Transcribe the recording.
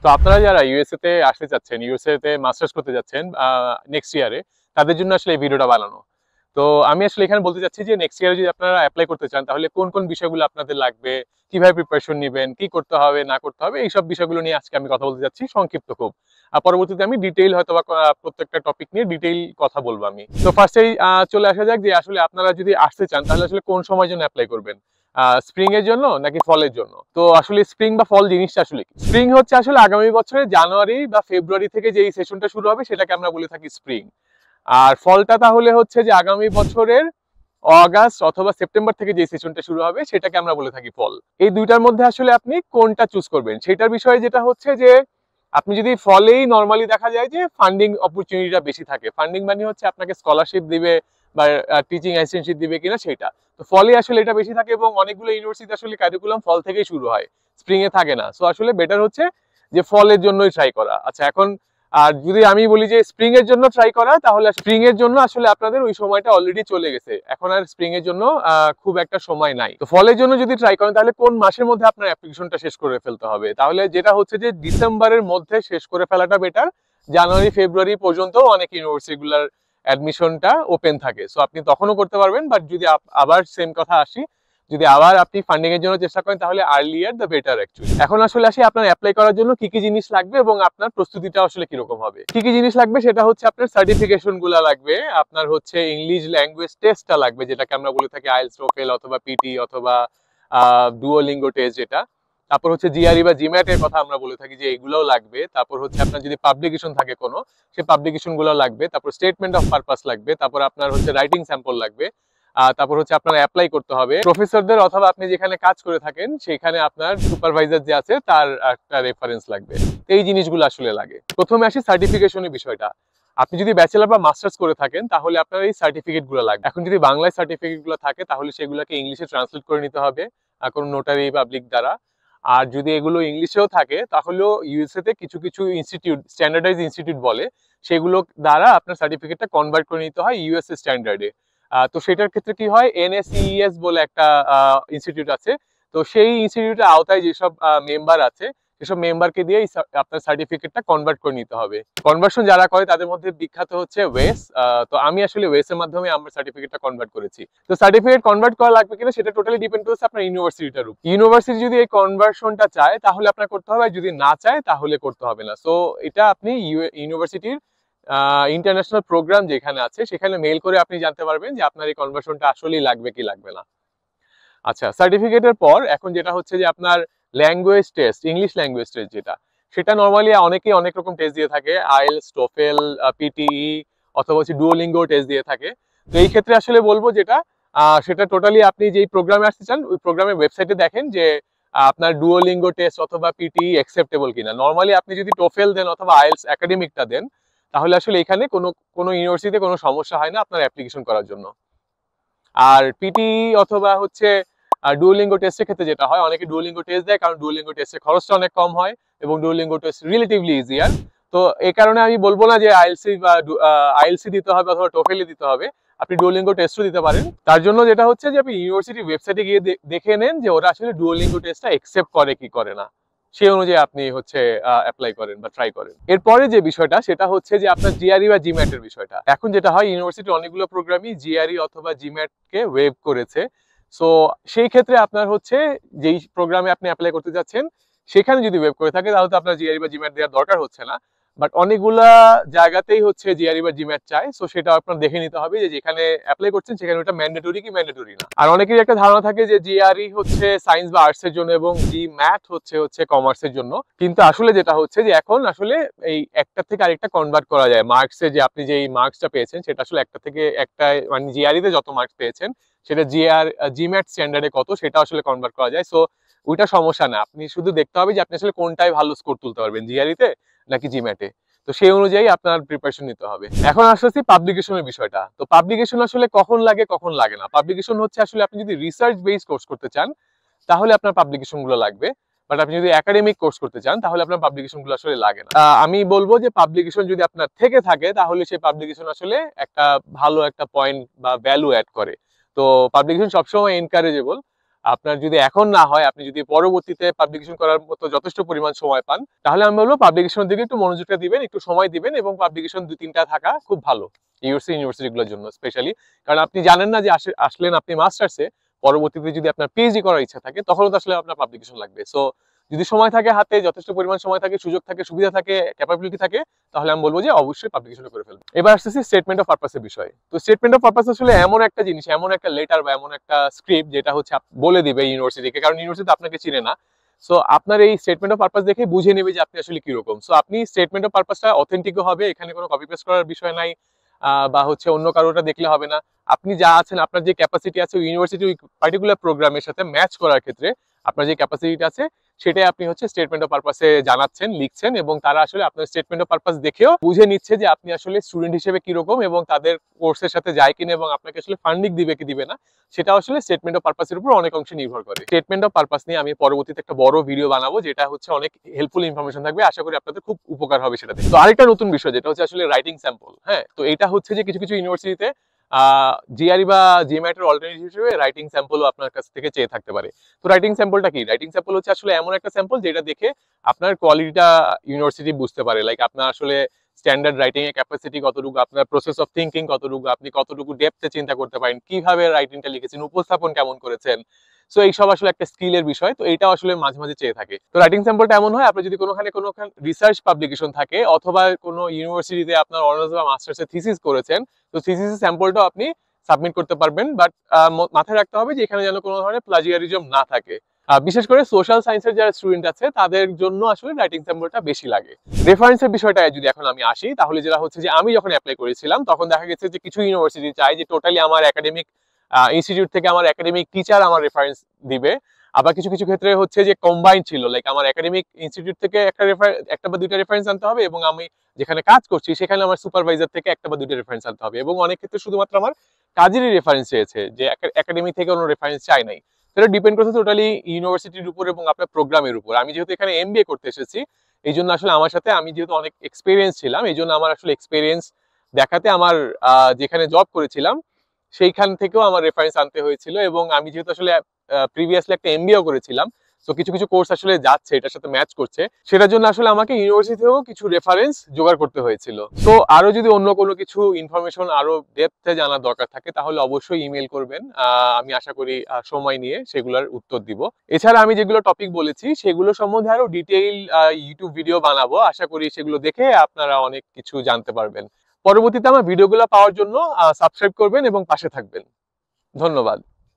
তো আপনারা যারা ইউএসএ তে আসতে চাচ্ছেন, ইউএসএ তে মাস্টার্স করতে যাচ্ছেন নেক্সট ইয়ারে, তাদের জন্য আসলে এই ভিডিওটা বানানো। তো আমি আসলে এখানে বলতে চাচ্ছি যে নেক্সট ইয়ারে যদি আপনারা অ্যাপ্লাই করতে চান তাহলে কোন কোন বিষয়গুলো আপনাদের লাগবে, কিভাবে প্রিপারেশন নেবেন, কি করতে হবে না করতে হবে, এইসব বিষয়গুলো নিয়ে আজকে আমি কথা বলতে যাচ্ছি সংক্ষিপ্ত খুব। আর পরবর্তীতে আমি ডিটেইল হয়তো বা প্রত্যেকটা টপিক নিয়ে ডিটেইল কথা বলবো আমি। তো ফার্স্টেই চলে আসা যাক যে আসলে আপনারা যদি আসতে চান তাহলে আসলে কোন সময়ের জন্য অ্যাপ্লাই করবেন, স্প্রিং এর জন্য নাকি ফলের জন্য। তো আসলে স্প্রিং বা ফল জিনিসটা আসলে কি? স্প্রিং হচ্ছে আসলে আগামী বছরের জানুয়ারি বা ফেব্রুয়ারি থেকে যে সেশনটা শুরু হবে সেটাকে আমরা বলে থাকি স্প্রিং। আর ফলটা তাহলে হচ্ছে যে আগামী বছরের অগাস্ট অথবা সেপ্টেম্বর থেকে যে সেশনটা শুরু হবে সেটাকে আমরা বলে থাকি ফল। এই দুইটার মধ্যে আসলে আপনি কোনটা চুজ করবেন সেটার বিষয়ে যেটা হচ্ছে যে আপনি যদি ফলেই নর্মালি দেখা যায় যে ফান্ডিং অপরচুনিটিটা বেশি থাকে। ফান্ডিং মানে হচ্ছে আপনাকে স্কলারশিপ দিবে বা টিচিং অ্যাসিস্ট্যান্টশিপ দিবে কিনা সেটা। তো ফলে আসলে এটা বেশি থাকে এবং অনেকগুলো ইউনিভার্সিটি আসলে কারিকুলাম ফল থেকেই শুরু হয়, স্প্রিং এ থাকে না। সো আসলে বেটার হচ্ছে যে ফলের জন্যই ট্রাই করা। আচ্ছা, এখন আর যদি আমি বলি যে স্প্রিং এর জন্য ট্রাই করা, তাহলে স্প্রিং এর জন্য আসলে আপনাদের ওই সময়টা অলরেডি চলে গেছে, এখন আর স্প্রিং এর জন্য খুব একটা সময় নাই। তো ফলের জন্য যদি ট্রাই করেন তাহলে কোন মাসের মধ্যে আপনার অ্যাপ্লিকেশনটা শেষ করে ফেলতে হবে, তাহলে যেটা হচ্ছে যে ডিসেম্বরের মধ্যে শেষ করে ফেলাটা বেটার। জানুয়ারি ফেব্রুয়ারি পর্যন্ত অনেক ইউনিভার্সিটিগুলোর অ্যাডমিশনটা ওপেন থাকে, সো আপনি তখনও করতে পারবেন। বাট যদি আবার সেম কথা আসি, যদি আবার আপনি ফান্ডিং এর জন্য চেষ্টা করেন তাহলে আর্লিয়ার দ্য বেটার অ্যাকচুয়ালি। এখন আসলে আসি আপনার অ্যাপ্লাই করার জন্য কি কি জিনিস লাগবে এবং আপনার প্রস্তুতিটা আসলে কিরকম হবে। কি কি জিনিস লাগবে সেটা হচ্ছে আপনার সার্টিফিকেশন গুলা লাগবে, আপনার হচ্ছে ইংলিশ ল্যাঙ্গুয়েজ টেস্টটা লাগবে যেটাকে আমরা বলে থাকি আইএলটিএস, টোফেল অথবা পিটি অথবা ডুওলিঙ্গো টেস্ট যেটা। তারপর হচ্ছে জিআরই বা জিম্যাট এর কথা আমরা বলে থাকি যে এগুলোও লাগবে। তারপর হচ্ছে আপনার যদি পাবলিকেশন থাকে কোনো, সেই পাবলিকেশন গুলো লাগবে। তারপর স্টেটমেন্ট অফ পারপাস লাগবে। তারপর আপনার হচ্ছে রাইটিং স্যাম্পল লাগবে। তারপর হচ্ছে আপনার অ্যাপ্লাই করতে হবে প্রফেসরদের অথবা আপনি যেখানে কাজ করে থাকেন সেখানে আপনার সুপারভাইজার যে আছে তার একটা রেফারেন্স লাগবে। এই জিনিসগুলো আসলে লাগে। প্রথমে আসি সার্টিফিকেশনের বিষয়টা। আপনি যদি ব্যাচেলর বা মাস্টার্স করে থাকেন তাহলে আপনার এই সার্টিফিকেট গুলো লাগবে। এখন যদি বাংলায় সার্টিফিকেট গুলো থাকে তাহলে সেগুলোকে ইংলিশে ট্রান্সলেট করে নিতে হবে কোনো নোটারি পাবলিক দ্বারা। আর যদি এগুলো ইংলিশেও থাকে তাহলেও ইউএসএ তে কিছু কিছু ইনস্টিটিউট, স্ট্যান্ডার্ডাইজ ইনস্টিটিউট বলে, সেগুলো দ্বারা আপনার সার্টিফিকেটটা কনভার্ট করে নিতে হয় ইউএসএ স্ট্যান্ডার্ডে। তো সেটার ক্ষেত্রে কি হয়, এনএসইএস বলে একটা ইনস্টিটিউট আছে। তো সেই ইনস্টিটিউটের আওতায় যেসব মেম্বার আছে সেসব মেম্বারকে দিয়ে আপনার সার্টিফিকেটটা কনভার্ট করে নিতে হবে। কনভার্সন যারা করে তাদের মধ্যে বিখ্যাত হচ্ছে ওয়েস। তো আমি আসলে ওয়েসের মাধ্যমে আমার সার্টিফিকেটটা কনভার্ট করেছি। তো সার্টিফিকেট কনভার্ট করা লাগবে কিনা সেটা টোটালি ডিপেন্ড করছে আপনার ইউনিভার্সিটিটার উপর। ইউনিভার্সিটি যদি এই কনভার্সনটা চায় তাহলে আপনার করতে হবে, আর যদি না চায় তাহলে করতে হবে না। সো এটা আপনি ইউনিভার্সিটির ইন্টারন্যাশনাল প্রোগ্রাম যেখানে আছে সেখানে মেইল করে আপনি জানতে পারবেন যে আপনার এই কনভার্সনটা আসলেই লাগবে কি লাগবে না। আচ্ছা, সার্টিফিকেটের পর এখন যেটা হচ্ছে যে আপনার language test, English language test যেটা, সেটা নর্মালি অনেকেই অনেক রকম টেস্ট দিয়ে থাকে, আইএলটিএস, টোফেল, পিটিই অথবা হচ্ছে ডুওলিঙ্গো টেস্ট দিয়ে থাকে। তো এই ক্ষেত্রে আসলে বলবো যেটা সেটা টোটালি আপনি যেই প্রোগ্রামে আসতে চান ওই প্রোগ্রামের ওয়েবসাইটে দেখেন যে আপনার ডুওলিঙ্গো টেস্ট অথবা পিটিই অ্যাকসেপ্টেবল কিনা। নর্মালি আপনি যদি টোফেল দেন অথবা আইএলটিএস একাডেমিকটা দেন তাহলে আসলে এখানে কোনো ইউনিভার্সিটিতে কোনো সমস্যা হয় না আপনার অ্যাপ্লিকেশন করার জন্য। আর পিটিই অথবা হচ্ছে ডুওলিঙ্গো টেস্টের ক্ষেত্রে যেটা হয়, অনেকে ডুওলিঙ্গো টেস্ট দেয় কারণ ডুওলিঙ্গো টেস্টের খরচটা অনেক কম হয় এবং ডুওলিঙ্গো টেস্ট রিলেটিভলি ইজিয়ার। তো এই কারণে আমি বলবো না যে আইএলসি বা আইএলসি দিতে হবে অথবা টোফেলই দিতে হবে, আপনি ডুওলিঙ্গো টেস্টও দিতে পারেন। তার জন্য যেটা হচ্ছে যে আপনি ইউনিভার্সিটি ওয়েবসাইটে গিয়ে দেখে নেন যে ওরা আসলে ডুওলিঙ্গো টেস্টটা একসেপ্ট করে কি করে না, সেই অনুযায়ী আপনি হচ্ছে অ্যাপ্লাই করেন বা ট্রাই করেন। এরপরে যে বিষয়টা সেটা হচ্ছে যে আপনার জিআরই বা জিম্যাট এর বিষয়টা। এখন যেটা হয় ইউনিভার্সিটির অনেকগুলো প্রোগ্রামই জিআরই অথবা জিম্যাট কে ওয়েব করেছে। সো সেই ক্ষেত্রে আপনার হচ্ছে যেই প্রোগ্রামে আপনি অ্যাপ্লাই করতে যাচ্ছেন সেখানে যদি ওয়েব করে থাকে তাহলে তো আপনার জিআরই বা জিম্যাট দেওয়ার দরকার হচ্ছে না। বাট অনেকগুলা জায়গাতেই হচ্ছে জিআরই বা জিম্যাট চায়, সো সেটা আপনার দেখে নিতে হবে যে যেখানে অ্যাপ্লাই করছেন সেখানে ওটা ম্যান্ডেটরি কি ম্যান্ডেটরি না। আর অনেকেরই একটা ধারণা থাকে যে জিআরই হচ্ছে সায়েন্স বা আর্টস এর জন্য এবং জিম্যাট হচ্ছে কমার্সের জন্য, কিন্তু আসলে যেটা হচ্ছে যে এখন আসলে এই একটা থেকে আরেকটা কনভার্ট করা যায়। মার্কসে যে আপনি যে মার্কসটা পেয়েছেন সেটা আসলে একটা থেকে একটা, মানে জিআরই তে যত মার্কস পেয়েছেন সেটা জিম্যাট স্ট্যান্ডার্ডে কত সেটা আসলে কনভার্ট করা যায়। সো ওইটা সমস্যা না, আপনি শুধু দেখতে হবে যে আপনি আসলে কোনটায় ভালো স্কোর তুলতে পারবেন, জিআরই তে নাকি জিম্যাটে। তো সেই অনুযায়ী আপনার প্রিপারেশন নিতে হবে। এখন আসছি পাবলিকেশনের বিষয়টা। তো পাবলিকেশন আসলে কখন লাগে কখন লাগে না। পাবলিকেশন হচ্ছে আসলে আপনি যদি রিসার্চ বেসড কোর্স করতে চান তাহলে আপনার পাবলিকেশন গুলো লাগবে, বাট আপনি যদি একাডেমিক কোর্স করতে চান তাহলে আপনার পাবলিকেশন গুলো আসলে লাগে না। আমি বলবো যে পাবলিকেশন যদি আপনার থেকে থাকে তাহলে সেই পাবলিকেশন আসলে একটা ভালো একটা পয়েন্ট বা ভ্যালু অ্যাড করে। তো পাবলিকেশন সবসময় এনকারেজেবল। আপনার যদি এখন না হয়, আপনি যদি পরবর্তীতে পাবলিকেশন করার মতো যথেষ্ট পরিমাণ সময় পান, তাহলে আমি বলবো পাবলিকেশনের দিকে একটু মনোযোগটা দিবেন, একটু সময় দিবেন, এবং পাবলিকেশন 2-3টা থাকা খুব ভালো ইউনিভার্সিটিগুলোর জন্য স্পেশালি। কারণ আপনি জানেন না যে আসলেন আপনি মাস্টার্সে, পরবর্তীতে যদি আপনার পিএইচডি করার ইচ্ছা থাকে তখন তো আসলে আপনার পাবলিকেশন লাগবে। সো যদি সময় থাকে হাতে, যথেষ্ট পরিমাণ সময় থাকে, সুযোগ থাকে, সুবিধা থাকে, ক্যাপাবিলিটি থাকে, তাহলে আমি বলবো যে অবশ্যই পাবলিকেশন করে ফেলবেন। এবার আসতেছি স্টেটমেন্ট অফ পারপাসের বিষয়। তো স্টেটমেন্ট অফ পারপাস আসলে এমন একটা জিনিস, এমন একটা লেটার বা এমন একটা স্ক্রিপ্ট যেটা হচ্ছে বলে দিবে ইউনিভার্সিটিকে, কারণ ইউনিভার্সিটি আপনাকে চিনে না। সো আপনার এই স্টেটমেন্ট অফ পারপাস দেখে বুঝে নেবে যে আপনি আসলে কিরকম। সো আপনি স্টেটমেন্ট অফ পারপাসটা অথেন্টিকও হবে, এখানে কোনো কপি পেস্ট করার বিষয় নাই, বা হচ্ছে অন্য কারোটা দেখলে হবে না। আপনি যা আছেন, আপনার যে ক্যাপাসিটি আছে ইউনিভার্সিটি ওই পার্টিকুলার প্রোগ্রামের সাথে ম্যাচ করার ক্ষেত্রে আপনার যে ক্যাপাসিটিটা আছে সেটাই আপনি হচ্ছে স্টেটমেন্ট অফ পারপাসে জানাচ্ছেন, লিখছেন, এবং তারা আসলে আপনার স্টেটমেন্ট অফ পারপাস দেখেও বুঝে নিচ্ছে যে আপনি আসলে স্টুডেন্ট হিসেবে কিরকম এবং তাদের কোর্সের সাথে যায় কিনা এবং আপনাকে আসলে ফান্ডিং দিবে কি দিবে না, সেটা আসলে স্টেটমেন্ট অফ পারপাসের উপর অনেক অংশে নির্ভর করে। স্টেটমেন্ট অফ পারপাস নিয়ে আমি পরবর্তীতে একটা বড় ভিডিও বানাবো, যেটা হচ্ছে অনেক হেল্পফুল ইনফরমেশন থাকবে, আশা করি আপনাদের খুব উপকার হবে সেটাতে। তো আরেকটা নতুন বিষয় যেটা হচ্ছে আসলে রাইটিং স্যাম্পল। হ্যাঁ, তো এটা হচ্ছে যে কিছু কিছু ইউনিভার্সিটিতে জিআরই বা জিএমআইটের অল্টারনেটিভ হিসেবে রাইটিং স্যাম্পলও আপনার কাছ থেকে চেয়ে থাকতে পারে। তো রাইটিং স্যাম্পলটা কি? রাইটিং স্যাম্পল হচ্ছে আসলে এমন একটা স্যাম্পল যেটা দেখে আপনার কোয়ালিটিটা ইউনিভার্সিটি বুঝতে পারে, লাইক আপনার আসলে স্ট্যান্ডার্ড রাইটিং এর ক্যাপাসিটি কতটুকু, আপনার প্রসেস অফ থিঙ্কিং কতটুকু, আপনি কতটুকু ডেপথে চিন্তা করতে পারেন, কিভাবে রাইটিংটা লিখেছেন, উপস্থাপন কেমন করেছেন। সো এইসব আসলে একটা স্কিলের বিষয়, তো এটা আসলে মাঝে মাঝে চেয়ে থাকে। তো রাইটিং স্যাম্পলটা এমন হয়, আপনি যদি কোনোখানে রিসার্চ পাবলিকেশন থাকে অথবা কোনো ইউনিভার্সিটিতে আপনার অনার্স বা মাস্টার্সের থিসিস করেছেন, তো থিসিসের স্যাম্পলটাও আপনি সাবমিট করতে পারবেন, বাট মাথায় রাখতে হবে যে এখানে যেন কোনো ধরনের প্লাজিয়ারিজম না থাকে। বিশেষ করে সোশ্যাল সায়েন্সের যারা স্টুডেন্ট আছে তাদের জন্য আসলে রাইটিং স্যাম্পলটা বেশি লাগে। রেফারেন্সের বিষয়টা যদি এখন আমি আসি, তাহলে যেটা হচ্ছে যে আমি যখন অ্যাপ্লাই করেছিলাম তখন দেখা গেছে যে কিছু ইউনিভার্সিটি চাই যে টোটালি আমার একাডেমিক ইনস্টিটিউট থেকে আমার একাডেমিক টিচার আমার রেফারেন্স দিবে। আবার কিছু কিছু ক্ষেত্রে হচ্ছে যে কম্বাইন্ড ছিল, লাইক আমার একাডেমিক ইনস্টিটিউট থেকে একটা বা দুইটা রেফারেন্স আনতে হবে, এবং আমি যেখানে কাজ করছি সেখানে আমার সুপারভাইজার থেকে একটা বা দুইটা রেফারেন্স আনতে হবে, এবং অনেক ক্ষেত্রে শুধুমাত্র আমার কাজেরই রেফারেন্স চেয়েছে, যে একাডেমি থেকে কোনো রেফারেন্স চাই নাই। সেটা ডিপেন্ড করছে টোটালি ইউনিভার্সিটির উপর এবং আপনার প্রোগ্রামের উপর। আমি যেহেতু এখানে এমবিএ করতে এসেছি, এই জন্য আসলে আমার সাথে, আমি যেহেতু অনেক এক্সপিরিয়েন্স ছিলাম, এই জন্য আমার আসলে এক্সপিরিয়েন্স দেখাতে আমার যেখানে জব করেছিলাম সেইখান থেকেও আমার রেফারেন্স আনতে হয়েছিল, এবং আমি যেহেতু আসলে প্রিভিয়াসলি একটা এমবিএও করেছিলাম, তো কিছু কিছু কোর্স আসলে যাচ্ছে এটার সাথে ম্যাচ করছে, সেটার জন্য আসলে আমাকে ইউনিভার্সিটি থেকেও কিছু রেফারেন্স জোগাড় করতে হয়েছিল। তো আরো যদি অন্য কোনো কিছু ইনফরমেশন আরো ডেপথে জানার দরকার থাকে তাহলে অবশ্যই ইমেল করবেন, আমি আশা করি সময় নিয়ে সেগুলোর উত্তর দিব। এছাড়া আমি যেগুলো টপিক বলেছি সেগুলো সম্বন্ধে আরো ডিটেইল ইউটিউব ভিডিও বানাবো, আশা করি সেগুলো দেখে আপনারা অনেক কিছু জানতে পারবেন। পরবর্তীতে আমার ভিডিওগুলো পাওয়ার জন্য সাবস্ক্রাইব করবেন এবং পাশে থাকবেন। ধন্যবাদ।